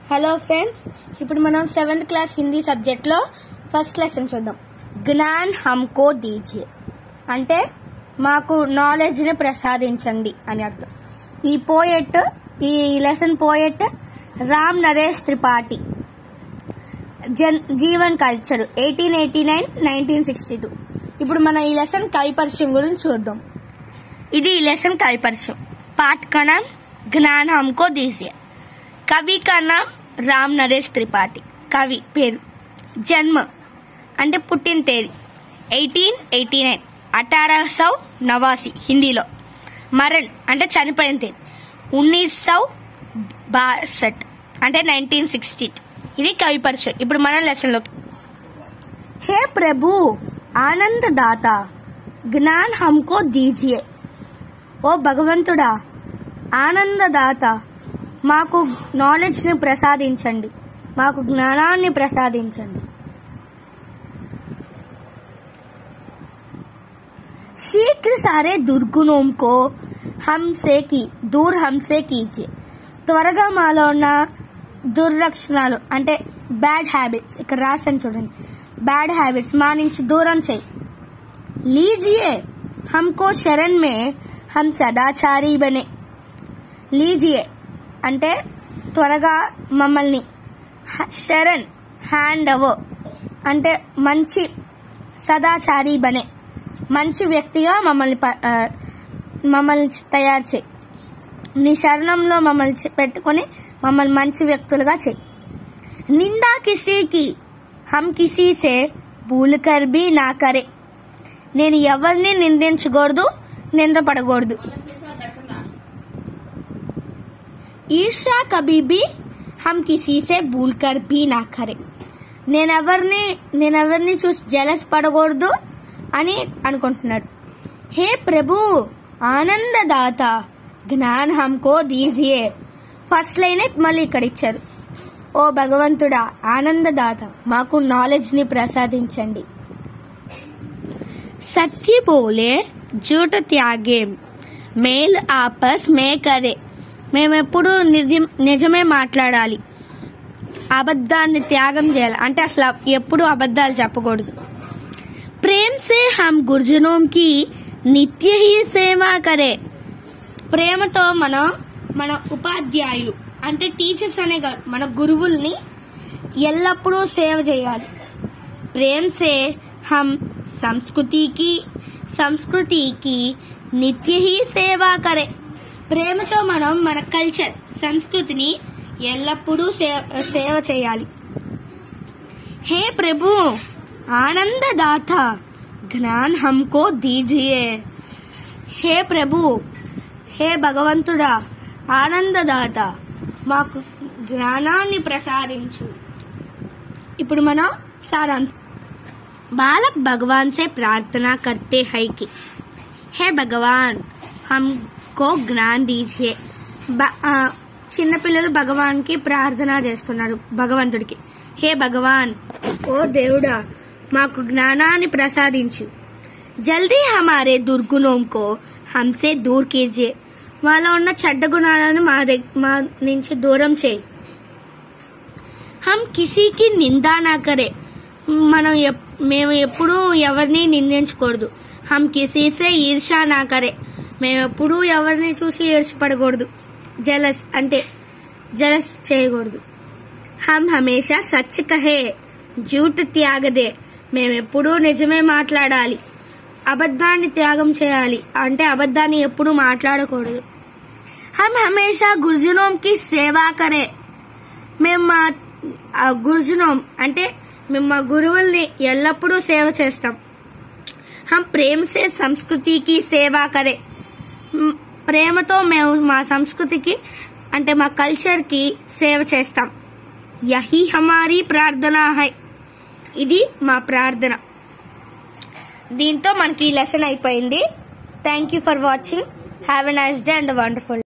Hello friends, ఇప్పుడు మనం 7th class Hindi subject లో ఫస్ట్ లెసన్ చూద్దాం. జ్ఞాన్ హమ్కో దీజియే అంటే మాకు నాలెడ్జ్ ని ప్రసాదించండి అని అర్థం. ఈ lesson poet Ram Naresh Tripathi. Jeevan culture 1889-1962. ఇప్పుడు మనం ఈ లెసన్ కవి పరిచయం గురించి చూద్దాం. ఇది ఈ లెసన్ కవి పరిచయం. పాఠ్ కా నామ్ జ్ఞాన్ హమ్కో దీజియే. కవి కా నామ్ రామ్ నరేష్ త్రిపాఠి. కవి పేరు. జన్మ అంటే పుట్టిన తేదీ 1889 1889 హిందీలో. మరణ్ అంటే చనిపోయిన తేదీ 1962 అంటే 1962. ఇది కవి పరిచయం. ఇప్పుడు మన లెసన్లోకి. హే ప్రభు ఆనందదాత జ్ఞాన్ హమ్కో దీజియే. ఓ భగవంతుడా, ఆనందదాత, మాకు నాలెడ్జ్ ని ప్రసాదించండి, మాకు జ్ఞానాన్ని ప్రసాదించండి. शीघ्र सारे दुर्गुणों को దూర్ హంసే కీజియే. త్వరగా మాలో ఉన్న దుర్లక్షణాలు అంటే బ్యాడ్ హ్యాబిట్స్, ఇక్కడ రాసాను చూడండి, బ్యాడ్ హ్యాబిట్స్ మా నుంచి దూరం చేయి. లీజియే హమ్కో శరణ్ మే హమ్ సదాచారీ బనే. లీజియే అంటే త్వరగా మమ్మల్ని, శరణ్ హ్యాండ్ ఓవర్ అంటే మంచి, సదాచారీ బనే మంచి వ్యక్తిగా మమ్మల్ని తయారు చేయి. నీ శరణంలో మమ్మల్ని పెట్టుకొని మమ్మల్ని మంచి వ్యక్తులుగా చేయి. నిందా కిసీకి హమ్ కిసీ సే భూల్ కర్ భీ నా కరే. నేను ఎవరిని నిందించకూడదు, నిందపడకూడదు. ఈర్ష్యా కభీ భీ హమ్ కిసీ సే భూల్ కర్ భీ నా కరే. నేనెవరిని చూసి జలస్ పడకూడదు అని అనుకుంటున్నాడు. హే ప్రభు ఆనందదాత జ్ఞాన్ హమ్కో దీజియే. ఫస్ట్ లైన్ మళ్ళీ ఇక్కడ ఇచ్చారు. ఓ భగవంతుడా, ఆనందదాత, మాకు నాలెడ్జ్ ని ప్రసాదించండి. సత్య బోలే జూట త్యాగే మేల్ ఆపస్ మే కరే. మేమెప్పుడు నిజమే మాట్లాడాలి, అబద్ధాన్ని త్యాగం చేయాలి అంటే అసలు ఎప్పుడు అబద్ధాలు చెప్పకూడదు. ప్రేమ సే హమ్ గురుజనోం కి నిత్య హీ సేవా కరే. ప్రేమతో మన ఉపాధ్యాయులు అంటే టీచర్స్ అనే కాదు, మన గురువుల్ని ఎల్లప్పుడూ సేవ చేయాలి. ప్రేమ సే హమ్ సంస్కృతికి నిత్య హీ సేవా కరే. ప్రేమతో మనం మన కల్చర్, సంస్కృతిని ఎల్లప్పుడూ సేవ చేయాలి. హే ప్రభు ఆనందదాత జ్ఞాన్ హమ్కో దీజియే. హే ప్రభు, హే భగవంతుడా, ఆనందదాత, మాకు జ్ఞానాన్ని ప్రసాదించు. ఇప్పుడు మనం సారాంశం. బాలక్ భగవాన్ సే ప్రార్థనా కర్తే హై కి హే భగవాన్ హమ్కో జ్ఞాన్ దీజియే. చిన్నపిల్లలు భగవాన్ కి ప్రార్థన చేస్తున్నారు, భగవంతుడికి. హే భగవాన్, ఓ దేవుడా, మాకు జ్ఞానాన్ని ప్రసాదించు. జల్దీ హమారే దుర్గుణోం కో హంసే దూర్ కీజియే. మాలో ఉన్న చెడ్డ గుణాలను మా నుంచి దూరం చేయి. హమ్ కిసీకి నిందా నా కరే. మేము ఎప్పుడూ ఎవరిని నిందించకూడదు. హమ్ కిసీసే ఈర్షా నా కరే. మేము ఎప్పుడూ ఎవరిని చూసి ఈర్షపడకూడదు. జలస్ అంటే జలస్ చేయకూడదు. హమ్ హమేషా సచ్ కహే జూట్ త్యాగదే. మేమెప్పుడూ నిజమే మాట్లాడాలి, అబద్ధాన్ని త్యాగం చేయాలి అంటే అబద్ధాన్ని ఎప్పుడూ మాట్లాడకూడదు. హమ్ హమేషా గురుజనోం కి సేవా కరే. మేము మా గురుజనోం అంటే మేము మా గురువుల్ని ఎల్లప్పుడూ సేవ చేస్తాం. హమ్ ప్రేమ సే సంస్కృతికి సేవా కరే. ప్రేమతో మేము మా సంస్కృతికి అంటే మా కల్చర్ కి సేవ చేస్తాం. యహీ హమారీ ప్రార్థన హై. ఇది మా ప్రార్థన. దీంతో మనకి ఈ లెసన్ అయిపోయింది. Thank you for watching. Have a nice day and wonderful.